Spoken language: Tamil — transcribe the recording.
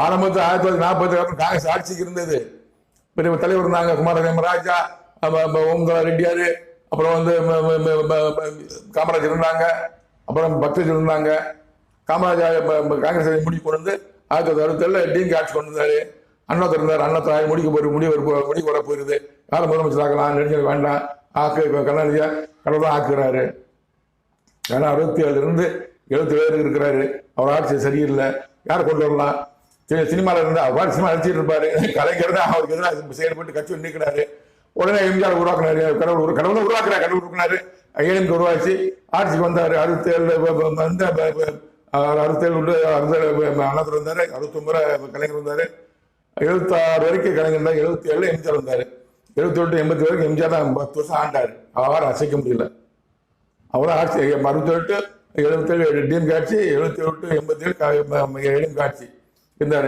ஆரம்பத்தில் 1940 அப்புறம் காங்கிரஸ் ஆட்சிக்கு இருந்தது. பெரிய தலைவர் இருந்தாங்க, குமாரசாமி ராஜா, ஓம்கார ரெட்டியாரு, அப்புறம் வந்து காமராஜர் இருந்தாங்க, அப்புறம் பக்தர் இருந்தாங்க. காமராஜர் காங்கிரஸ் முடிவு கொண்டு வந்து 1967 டிஎம்கே ஆட்சி கொண்டு வந்தாரு. அண்ணா இருந்தார், அண்ணா முடிவு வர போயிருது, யாரை முதலமைச்சர் ஆக்கலாம், நெடுஞ்சல் வேண்டாம், கருணாநிதியா கடவுள் ஆக்குறாரு. ஏன்னா 67 77 இருக்கிறாரு. அவர் ஆட்சி சரியில்லை, யாரை கொண்டு வரலாம்? சினிமாவில் இருந்தா அவர் சினிமா அடிச்சுட்டு இருப்பாரு. கலைஞர் தான் அவருக்கு எதிராக செயல்பட்டு கட்சி நிற்கிறாரு. உடனே எம்ஜிஆர் உருவாக்குனாரு, கடவுளை உருவாக்குறாரு, கடவுள் உருவாக்குனாரு. ஏஎம்கே உருவாச்சு ஆட்சிக்கு வந்தாரு. 67 அண்ணாத்துல இருந்தாரு, 69 கலைஞர் வந்தாரு, 76 வரைக்கும் கலைஞர் இருந்தாரு, 77 எம்ஜிஆர் வந்தாரு, 78 80 வரைக்கும் எம்ஜிஆர் தான் 10 வருஷம் ஆண்டாரு. அவரை அசைக்க முடியல. அவரும் ஆட்சி 68 77 டிஎம்கே ஆட்சி, 78 87 ஏடிஎம்கே ஆட்சி இருந்தாரு.